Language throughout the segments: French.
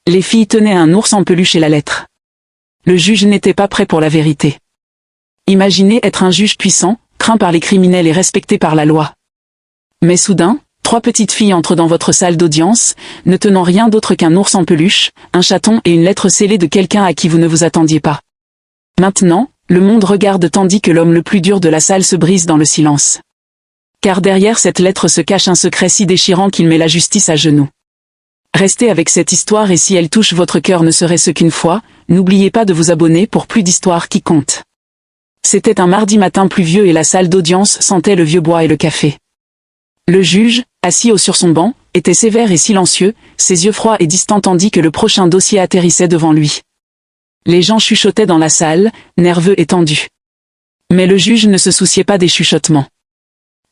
Les filles tenaient un ours en peluche et la lettre. Le juge n'était pas prêt pour la vérité. Imaginez être un juge puissant, craint par les criminels et respecté par la loi. Mais soudain, 3 petites filles entrent dans votre salle d'audience, ne tenant rien d'autre qu'un ours en peluche, un chaton et une lettre scellée de quelqu'un à qui vous ne vous attendiez pas. Maintenant, le monde regarde tandis que l'homme le plus dur de la salle se brise dans le silence. Car derrière cette lettre se cache un secret si déchirant qu'il met la justice à genoux. Restez avec cette histoire et si elle touche votre cœur ne serait-ce qu'une fois, n'oubliez pas de vous abonner pour plus d'histoires qui comptent. C'était un mardi matin pluvieux et la salle d'audience sentait le vieux bois et le café. Le juge, assis sur son banc, était sévère et silencieux, ses yeux froids et distants tandis que le prochain dossier atterrissait devant lui. Les gens chuchotaient dans la salle, nerveux et tendus. Mais le juge ne se souciait pas des chuchotements.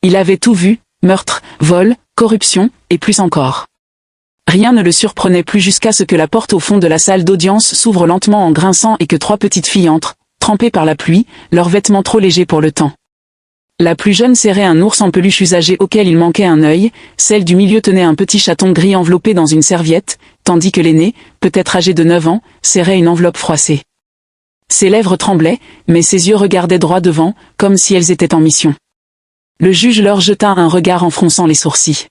Il avait tout vu, meurtre, vol, corruption, et plus encore. Rien ne le surprenait plus jusqu'à ce que la porte au fond de la salle d'audience s'ouvre lentement en grinçant et que 3 petites filles entrent, trempées par la pluie, leurs vêtements trop légers pour le temps. La plus jeune serrait un ours en peluche usagé auquel il manquait un œil, celle du milieu tenait un petit chaton gris enveloppé dans une serviette, tandis que l'aîné, peut-être âgé de 9 ans, serrait une enveloppe froissée. Ses lèvres tremblaient, mais ses yeux regardaient droit devant, comme si elles étaient en mission. Le juge leur jeta un regard en fronçant les sourcils.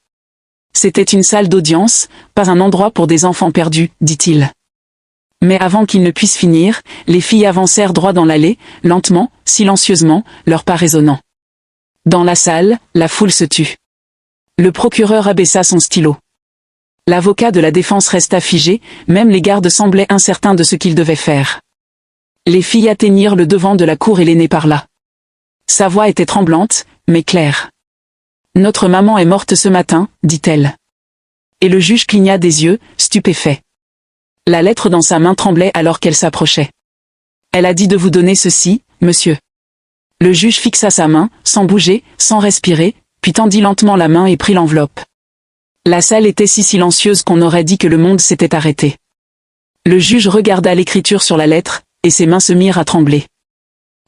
C'était une salle d'audience, pas un endroit pour des enfants perdus, dit-il. Mais avant qu'ils ne puissent finir, les filles avancèrent droit dans l'allée, lentement, silencieusement, leurs pas résonnants. Dans la salle, la foule se tut. Le procureur abaissa son stylo. L'avocat de la défense resta figé, même les gardes semblaient incertains de ce qu'ils devaient faire. Les filles atteignirent le devant de la cour et l'aîné parla. Sa voix était tremblante, mais claire. « Notre maman est morte ce matin, dit-elle. » Et le juge cligna des yeux, stupéfait. La lettre dans sa main tremblait alors qu'elle s'approchait. « Elle a dit de vous donner ceci, monsieur. » Le juge fixa sa main, sans bouger, sans respirer, puis tendit lentement la main et prit l'enveloppe. La salle était si silencieuse qu'on aurait dit que le monde s'était arrêté. Le juge regarda l'écriture sur la lettre, et ses mains se mirent à trembler.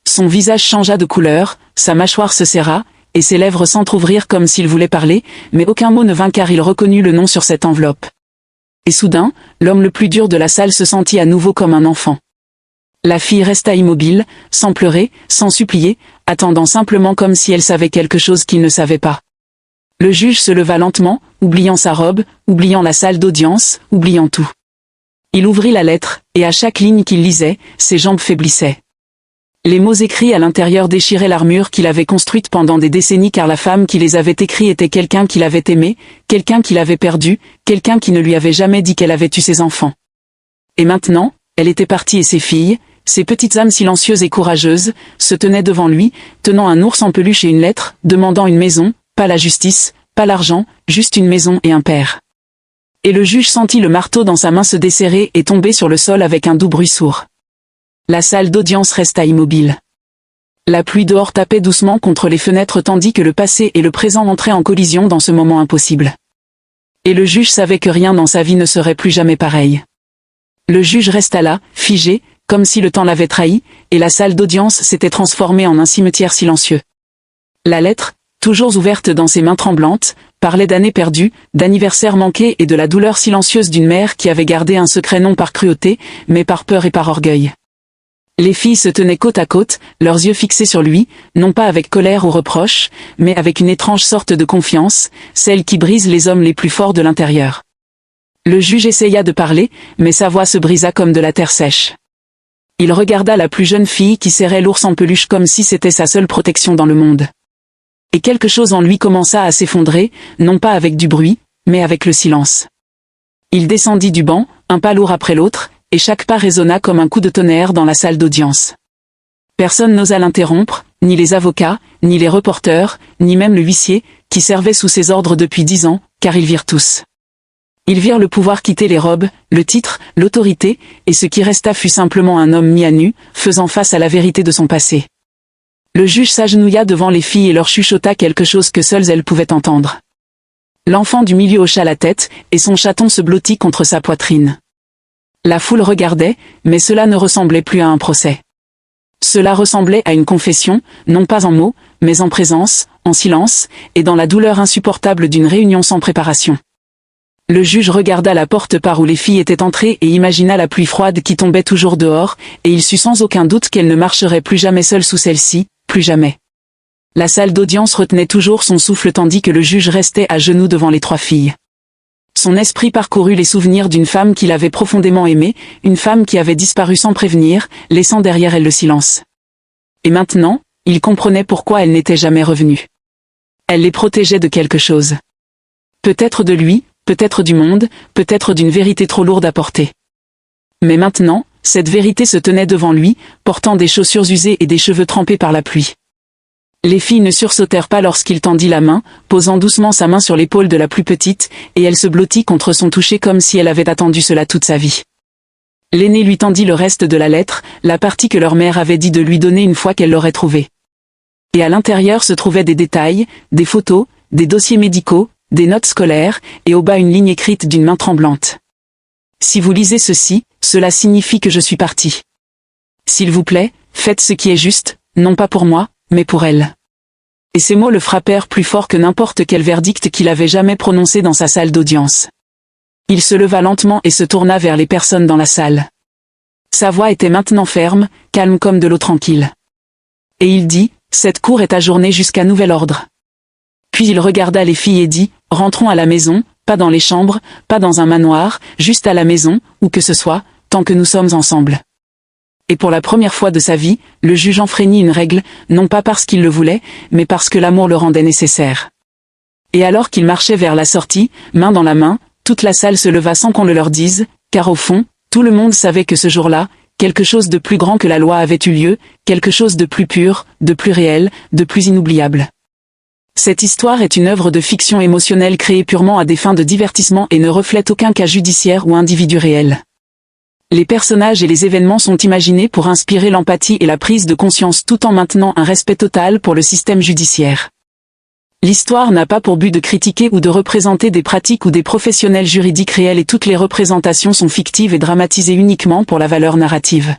Son visage changea de couleur, sa mâchoire se serra, et ses lèvres s'entr'ouvrirent comme s'il voulait parler, mais aucun mot ne vint car il reconnut le nom sur cette enveloppe. Et soudain, l'homme le plus dur de la salle se sentit à nouveau comme un enfant. La fille resta immobile, sans pleurer, sans supplier, attendant simplement comme si elle savait quelque chose qu'il ne savait pas. Le juge se leva lentement, oubliant sa robe, oubliant la salle d'audience, oubliant tout. Il ouvrit la lettre, et à chaque ligne qu'il lisait, ses jambes faiblissaient. Les mots écrits à l'intérieur déchiraient l'armure qu'il avait construite pendant des décennies car la femme qui les avait écrits était quelqu'un qu'il avait aimé, quelqu'un qu'il avait perdu, quelqu'un qui ne lui avait jamais dit qu'elle avait eu ses enfants. Et maintenant, elle était partie et ses filles, ces petites âmes silencieuses et courageuses, se tenaient devant lui, tenant un ours en peluche et une lettre, demandant une maison, pas la justice, pas l'argent, juste une maison et un père. Et le juge sentit le marteau dans sa main se desserrer et tomber sur le sol avec un doux bruit sourd. La salle d'audience resta immobile. La pluie dehors tapait doucement contre les fenêtres tandis que le passé et le présent entraient en collision dans ce moment impossible. Et le juge savait que rien dans sa vie ne serait plus jamais pareil. Le juge resta là, figé, comme si le temps l'avait trahi, et la salle d'audience s'était transformée en un cimetière silencieux. La lettre, toujours ouverte dans ses mains tremblantes, parlait d'années perdues, d'anniversaires manqués et de la douleur silencieuse d'une mère qui avait gardé un secret non par cruauté, mais par peur et par orgueil. Les filles se tenaient côte à côte, leurs yeux fixés sur lui, non pas avec colère ou reproche, mais avec une étrange sorte de confiance, celle qui brise les hommes les plus forts de l'intérieur. Le juge essaya de parler, mais sa voix se brisa comme de la terre sèche. Il regarda la plus jeune fille qui serrait l'ours en peluche comme si c'était sa seule protection dans le monde. Et quelque chose en lui commença à s'effondrer, non pas avec du bruit, mais avec le silence. Il descendit du banc, un pas lourd après l'autre, et chaque pas résonna comme un coup de tonnerre dans la salle d'audience. Personne n'osa l'interrompre, ni les avocats, ni les reporters, ni même le huissier, qui servait sous ses ordres depuis 10 ans, car ils virent tous. Ils virent le pouvoir quitter les robes, le titre, l'autorité, et ce qui resta fut simplement un homme mis à nu, faisant face à la vérité de son passé. Le juge s'agenouilla devant les filles et leur chuchota quelque chose que seules elles pouvaient entendre. L'enfant du milieu hocha la tête, et son chaton se blottit contre sa poitrine. La foule regardait, mais cela ne ressemblait plus à un procès. Cela ressemblait à une confession, non pas en mots, mais en présence, en silence, et dans la douleur insupportable d'une réunion sans préparation. Le juge regarda la porte par où les filles étaient entrées et imagina la pluie froide qui tombait toujours dehors, et il sut sans aucun doute qu'elle ne marcherait plus jamais seule sous celle-ci, plus jamais. La salle d'audience retenait toujours son souffle tandis que le juge restait à genoux devant les 3 filles. Son esprit parcourut les souvenirs d'une femme qu'il avait profondément aimée, une femme qui avait disparu sans prévenir, laissant derrière elle le silence. Et maintenant, il comprenait pourquoi elle n'était jamais revenue. Elle les protégeait de quelque chose. Peut-être de lui, peut-être du monde, peut-être d'une vérité trop lourde à porter. Mais maintenant, cette vérité se tenait devant lui, portant des chaussures usées et des cheveux trempés par la pluie. Les filles ne sursautèrent pas lorsqu'il tendit la main, posant doucement sa main sur l'épaule de la plus petite, et elle se blottit contre son toucher comme si elle avait attendu cela toute sa vie. L'aînée lui tendit le reste de la lettre, la partie que leur mère avait dit de lui donner une fois qu'elle l'aurait trouvée. Et à l'intérieur se trouvaient des détails, des photos, des dossiers médicaux, des notes scolaires, et au bas une ligne écrite d'une main tremblante. Si vous lisez ceci, cela signifie que je suis partie. S'il vous plaît, faites ce qui est juste, non pas pour moi, mais pour elle. Et ces mots le frappèrent plus fort que n'importe quel verdict qu'il avait jamais prononcé dans sa salle d'audience. Il se leva lentement et se tourna vers les personnes dans la salle. Sa voix était maintenant ferme, calme comme de l'eau tranquille. Et il dit, cette cour est ajournée jusqu'à nouvel ordre. Puis il regarda les filles et dit, rentrons à la maison, pas dans les chambres, pas dans un manoir, juste à la maison, où que ce soit, tant que nous sommes ensemble. Et pour la première fois de sa vie, le juge enfreignit une règle, non pas parce qu'il le voulait, mais parce que l'amour le rendait nécessaire. Et alors qu'il marchait vers la sortie, main dans la main, toute la salle se leva sans qu'on le leur dise, car au fond, tout le monde savait que ce jour-là, quelque chose de plus grand que la loi avait eu lieu, quelque chose de plus pur, de plus réel, de plus inoubliable. Cette histoire est une œuvre de fiction émotionnelle créée purement à des fins de divertissement et ne reflète aucun cas judiciaire ou individu réel. Les personnages et les événements sont imaginés pour inspirer l'empathie et la prise de conscience tout en maintenant un respect total pour le système judiciaire. L'histoire n'a pas pour but de critiquer ou de représenter des pratiques ou des professionnels juridiques réels et toutes les représentations sont fictives et dramatisées uniquement pour la valeur narrative.